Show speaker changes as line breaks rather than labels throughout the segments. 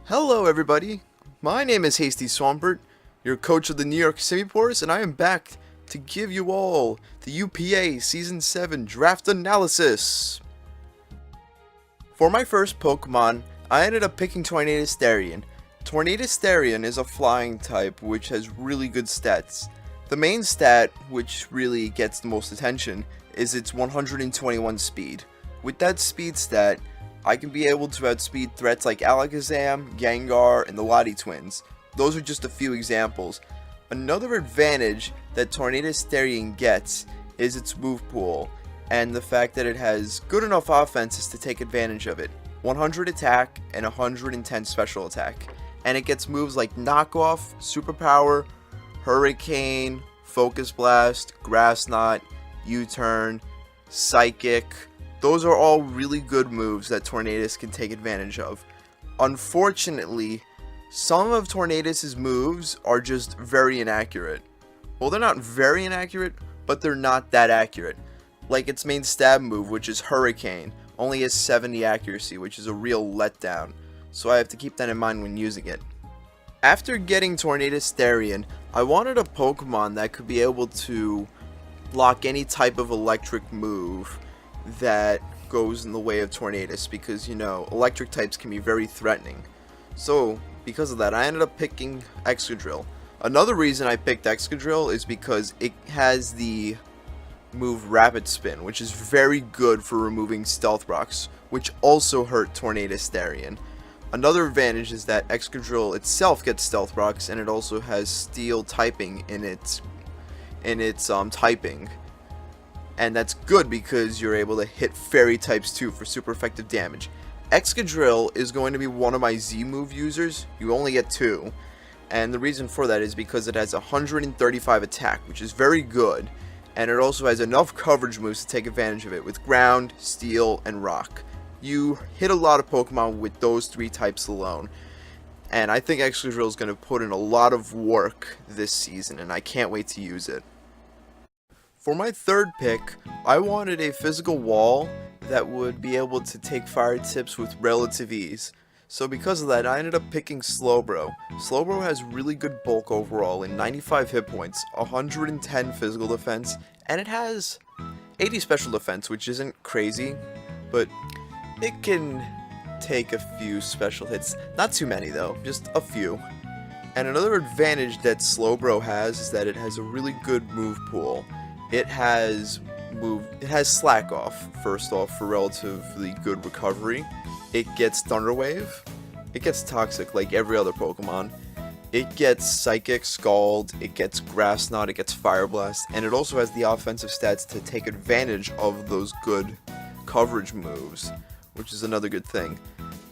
Hello everybody, my name is Hasty Swampert, your coach of the New York Simipours, and I am back to give you all the UPA Season 7 Draft Analysis. For my first Pokemon, I ended up picking Tornadus. Tornadus is a flying type which has really good stats. The main stat, which really gets the most attention, is its 121 speed. With that speed stat, I can be able to outspeed threats like Alakazam, Gengar, and the Lottie twins. Those are just a few examples. Another advantage that Tornadus gets is its move pool, and the fact that it has good enough offenses to take advantage of it. 100 attack and 110 special attack. And it gets moves like Knockoff, Superpower, Hurricane, Focus Blast, Grass Knot, U-Turn, Psychic. Those are all really good moves that Tornadus can take advantage of. Unfortunately, some of Tornadus' moves are just very inaccurate. Well, they're not very inaccurate, but they're not that accurate. Like its main stab move, which is Hurricane, only has 70 accuracy, which is a real letdown. So I have to keep that in mind when using it. After getting Tornadus, I wanted a Pokemon that could be able to block any type of electric move that goes in the way of Tornadus, because electric types can be very threatening. So because of that, I ended up picking Excadrill. Another reason I picked Excadrill is because it has the move Rapid Spin, which is very good for removing Stealth Rocks, which also hurt Tornadus. Another advantage is that Excadrill itself gets Stealth Rocks, and it also has Steel typing in its typing. And that's good because you're able to hit Fairy types too for super effective damage. Excadrill is going to be one of my Z move users. You only get 2. And the reason for that is because it has 135 attack, which is very good. And it also has enough coverage moves to take advantage of it with Ground, Steel, and Rock. You hit a lot of Pokemon with those 3 types alone. And I think Excadrill is going to put in a lot of work this season, and I can't wait to use it. For my third pick, I wanted a physical wall that would be able to take fire tips with relative ease. So because of that, I ended up picking Slowbro. Slowbro has really good bulk overall and 95 hit points, 110 physical defense, and it has 80 special defense, which isn't crazy, but it can take a few special hits. Not too many though, just a few. And another advantage that Slowbro has is that it has a really good move pool. It has Slack Off, first off, for relatively good recovery. It gets Thunder Wave. It gets Toxic like every other Pokemon. It gets Psychic, Scald, it gets Grass Knot, it gets Fire Blast, and it also has the offensive stats to take advantage of those good coverage moves, which is another good thing.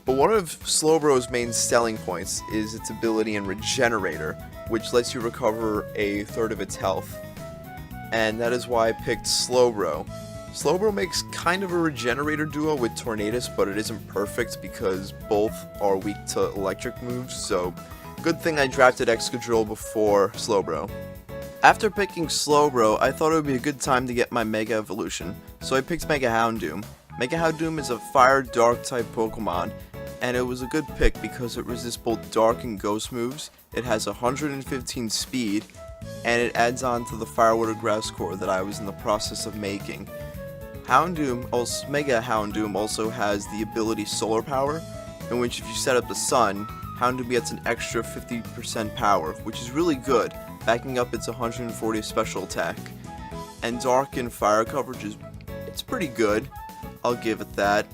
But one of Slowbro's main selling points is its ability in Regenerator, which lets you recover a third of its health. And that is why I picked Slowbro. Slowbro makes kind of a Regenerator duo with Tornadus, but it isn't perfect because both are weak to electric moves, so good thing I drafted Excadrill before Slowbro. After picking Slowbro, I thought it would be a good time to get my Mega Evolution, so I picked Mega Houndoom. Mega Houndoom is a Fire Dark type Pokemon, and it was a good pick because it resists both Dark and Ghost moves, it has 115 speed, and it adds on to the Fire Water Grass core that I was in the process of making. Mega Houndoom also has the ability Solar Power, in which if you set up the sun, Houndoom gets an extra 50% power, which is really good, backing up its 140 special attack. And Dark and Fire coverage it's pretty good, I'll give it that.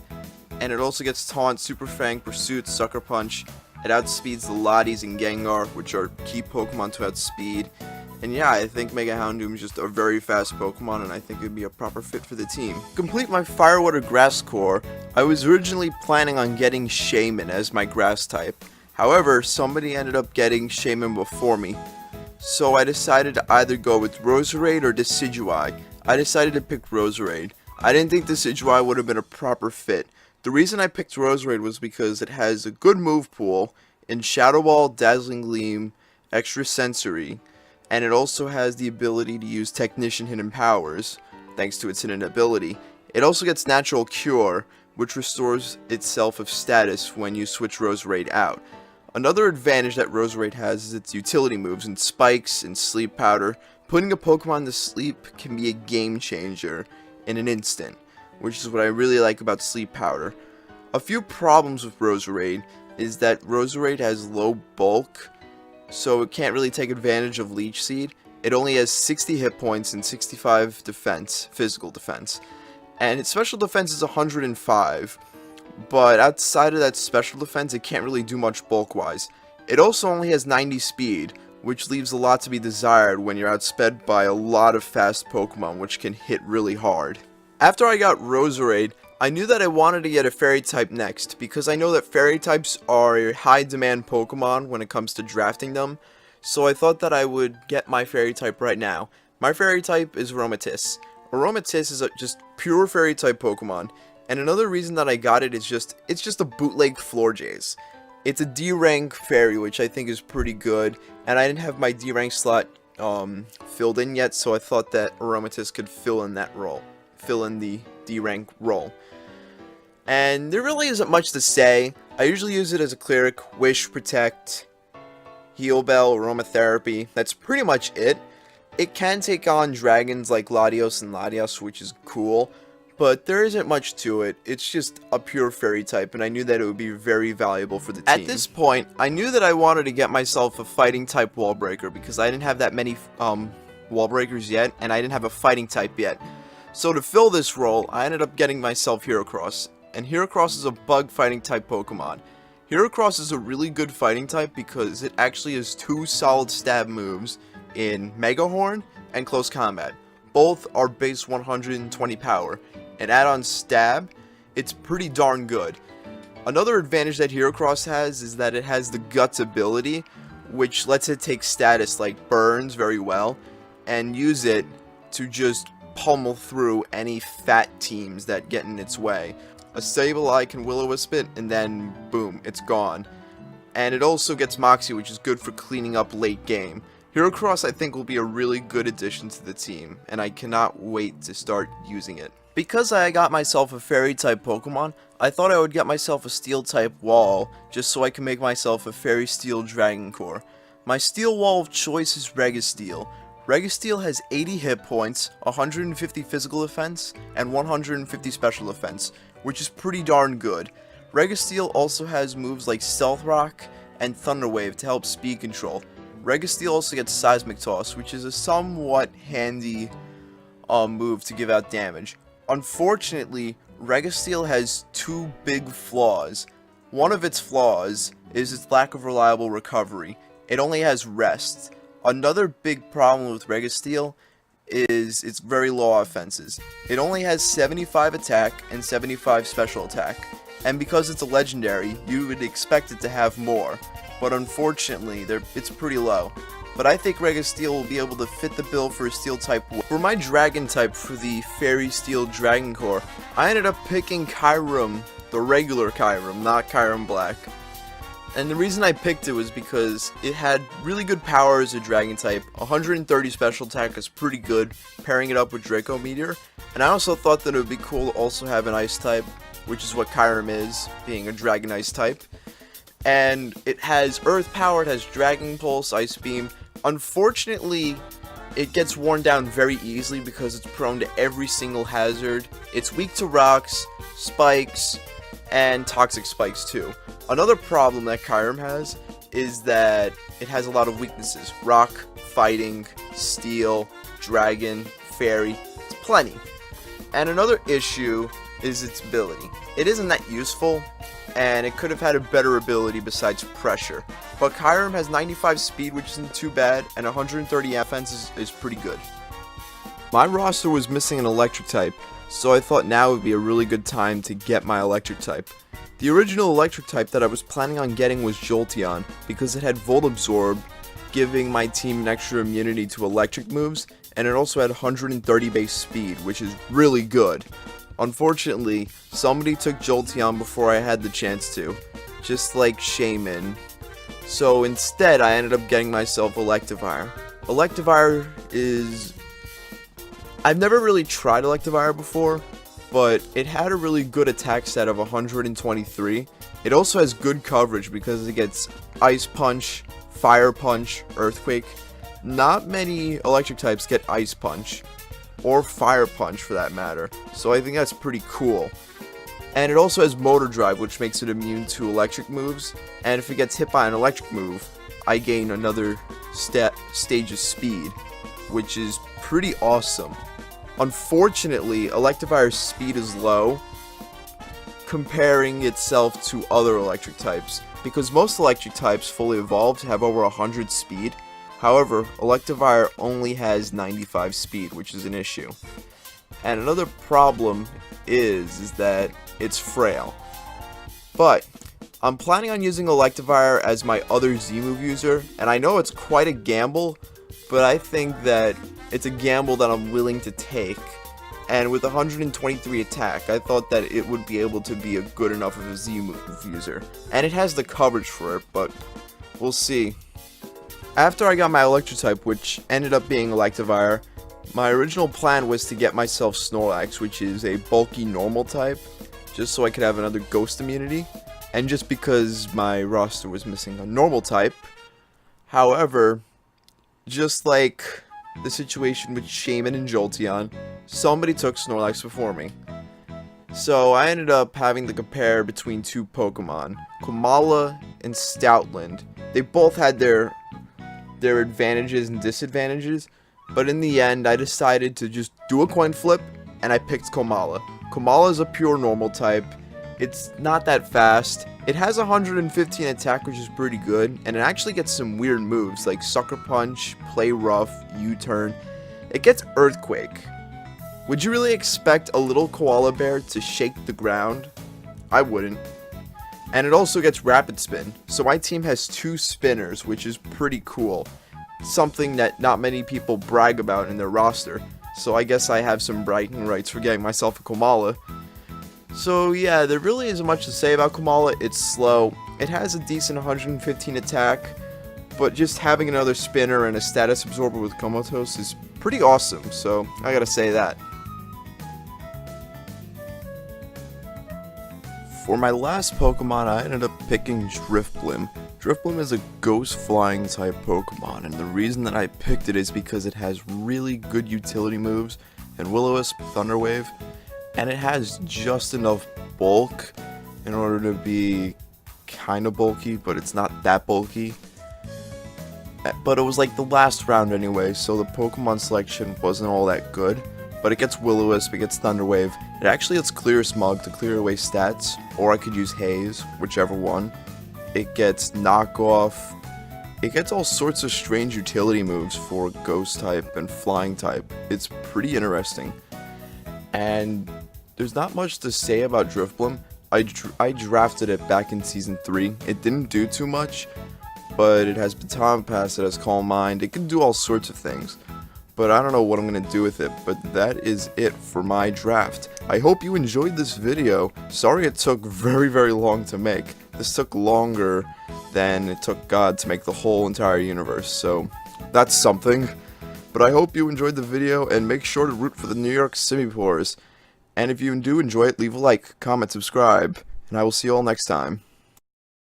And it also gets Taunt, Super Fang, Pursuit, Sucker Punch. It outspeeds the Lotties and Gengar, which are key Pokemon to outspeed. And yeah, I think Mega Houndoom is just a very fast Pokemon, and I think it would be a proper fit for the team. To complete my Fire Water Grass core, I was originally planning on getting Shaman as my Grass type. However, somebody ended up getting Shaman before me. So I decided to either go with Roserade or Decidueye. I decided to pick Roserade. I didn't think Decidueye would have been a proper fit. The reason I picked Roserade was because it has a good move pool in Shadow Ball, Dazzling Gleam, Extra Sensory, and it also has the ability to use Technician Hidden Powers, thanks to its hidden ability. It also gets Natural Cure, which restores itself of status when you switch Roserade out. Another advantage that Roserade has is its utility moves and spikes and sleep powder. Putting a Pokemon to sleep can be a game changer in an instant, which is what I really like about sleep powder. A few problems with Roserade is that Roserade has low bulk, so it can't really take advantage of Leech Seed. It only has 60 hit points and 65 defense, physical defense, and its special defense is 105. But outside of that special defense, it can't really do much bulk-wise. It also only has 90 speed, which leaves a lot to be desired when you're outsped by a lot of fast Pokemon, which can hit really hard. After I got Roserade, I knew that I wanted to get a Fairy type next, because I know that Fairy types are a high-demand Pokemon when it comes to drafting them, so I thought that I would get my Fairy type right now. My Fairy type is Aromatisse. Aromatisse is just pure Fairy type Pokemon. And another reason that I got it is it's just a bootleg Floor Jays. It's a D rank fairy, which I think is pretty good, and I didn't have my D rank slot filled in yet, so I thought that Aromatisse could fill in that role, fill in the D rank role. And there really isn't much to say. I usually use it as a cleric, Wish, Protect, Heal Bell, Aromatherapy. That's pretty much it. It can take on dragons like Latios and Latias, which is cool. But there isn't much to it. It's just a pure fairy type, and I knew that it would be very valuable for the team. At this point, I knew that I wanted to get myself a fighting type wall breaker because I didn't have that many wall breakers yet, and I didn't have a fighting type yet. So to fill this role, I ended up getting myself Heracross, and Heracross is a bug fighting type Pokemon. Heracross is a really good fighting type because it actually has 2 solid stab moves in Mega Horn and Close Combat. Both are base 120 power. And add on stab, it's pretty darn good. Another advantage that Heracross has is that it has the Guts ability, which lets it take status like Burns very well, and use it to just pummel through any fat teams that get in its way. A Sableye can Will-O-Wisp it, and then boom, it's gone. And it also gets Moxie, which is good for cleaning up late game. Heracross I think will be a really good addition to the team, and I cannot wait to start using it. Because I got myself a Fairy type Pokemon, I thought I would get myself a Steel type wall, just so I can make myself a Fairy Steel Dragon Core. My Steel wall of choice is Registeel. Registeel has 80 hit points, 150 physical defense, and 150 special defense, which is pretty darn good. Registeel also has moves like Stealth Rock and Thunder Wave to help speed control. Registeel also gets Seismic Toss, which is a somewhat handy move to give out damage. Unfortunately, Registeel has 2 big flaws. One of its flaws is its lack of reliable recovery. It only has rest. Another big problem with Registeel is its very low offenses. It only has 75 attack and 75 special attack. And because it's a legendary, you would expect it to have more. But unfortunately, it's pretty low. But I think Registeel will be able to fit the bill for a Steel type. For my Dragon type for the Fairy Steel Dragon Core, I ended up picking Kyurem, the regular Kyurem, not Kyurem Black. And the reason I picked it was because it had really good power as a Dragon type. 130 special attack is pretty good, pairing it up with Draco Meteor. And I also thought that it would be cool to also have an Ice type, which is what Kyurem is, being a Dragon Ice type. And it has Earth power, it has Dragon Pulse, Ice Beam. Unfortunately, it gets worn down very easily because it's prone to every single hazard. It's weak to rocks, spikes, and toxic spikes too. Another problem that Kyurem has is that it has a lot of weaknesses. Rock, fighting, steel, dragon, fairy, it's plenty. And another issue is its ability. It isn't that useful, and it could have had a better ability besides pressure. But Kyurem has 95 speed, which isn't too bad, and 130 offense is pretty good. My roster was missing an electric type, so I thought now would be a really good time to get my electric type. The original electric type that I was planning on getting was Jolteon, because it had Volt Absorb, giving my team an extra immunity to electric moves, and it also had 130 base speed, which is really good. Unfortunately, somebody took Jolteon before I had the chance to, just like Shaman. So instead, I ended up getting myself Electivire. Electivire is... I've never really tried Electivire before, but it had a really good attack set of 123, It also has good coverage because it gets Ice Punch, Fire Punch, Earthquake. Not many electric types get Ice Punch, or Fire Punch for that matter, so I think that's pretty cool. And it also has Motor Drive, which makes it immune to electric moves, and if it gets hit by an electric move, I gain another stage of speed, which is pretty awesome. Unfortunately, Electivire's speed is low, comparing itself to other electric types, because most electric types fully evolved have over 100 speed. However, Electivire only has 95 speed, which is an issue. And another problem is that it's frail. But I'm planning on using Electivire as my other Z-move user, and I know it's quite a gamble, but I think that it's a gamble that I'm willing to take. And with 123 attack, I thought that it would be able to be a good enough of a Z-move user. And it has the coverage for it, but we'll see. After I got my electric type, which ended up being Electivire, my original plan was to get myself Snorlax, which is a bulky normal type, just so I could have another ghost immunity, and just because my roster was missing a normal type. However, just like the situation with Shaman and Jolteon, somebody took Snorlax before me. So I ended up having to compare between two Pokemon, Komala and Stoutland. They both had their advantages and disadvantages, but in the end I decided to just do a coin flip and I picked Komala. Komala is a pure normal type. It's not that fast. It has 115 attack, which is pretty good, and it actually gets some weird moves like Sucker Punch, Play Rough, U-Turn. It gets Earthquake. Would you really expect a little koala bear to shake the ground? I wouldn't. And it also gets Rapid Spin, so my team has 2 spinners, which is pretty cool. Something that not many people brag about in their roster, so I guess I have some bragging rights for getting myself a Komala. So yeah, there really isn't much to say about Komala. It's slow, it has a decent 115 attack, but just having another spinner and a status absorber with Comatose is pretty awesome, so I gotta say that. For my last Pokemon, I ended up picking Drifblim. Drifblim is a ghost flying type Pokemon, and the reason that I picked it is because it has really good utility moves and Will-O-Wisp, Thunder Wave, and it has just enough bulk in order to be kind of bulky, but it's not that bulky. But it was like the last round anyway, so the Pokemon selection wasn't all that good. But it gets Will-O-Wisp, it gets Thunder Wave. It actually lets Clear Smog to clear away stats, or I could use Haze, whichever one. It gets Knockoff. It gets all sorts of strange utility moves for Ghost type and Flying type. It's pretty interesting. And there's not much to say about Drifblim. I drafted it back in Season 3. It didn't do too much, but it has Baton Pass, it has Calm Mind, it can do all sorts of things. But I don't know what I'm going to do with it, but that is it for my draft. I hope you enjoyed this video. Sorry it took very long to make. This took longer than it took God to make the whole entire universe, so that's something. But I hope you enjoyed the video, and make sure to root for the New York Simipours. And if you do enjoy it, leave a like, comment, subscribe, and I will see you all next time.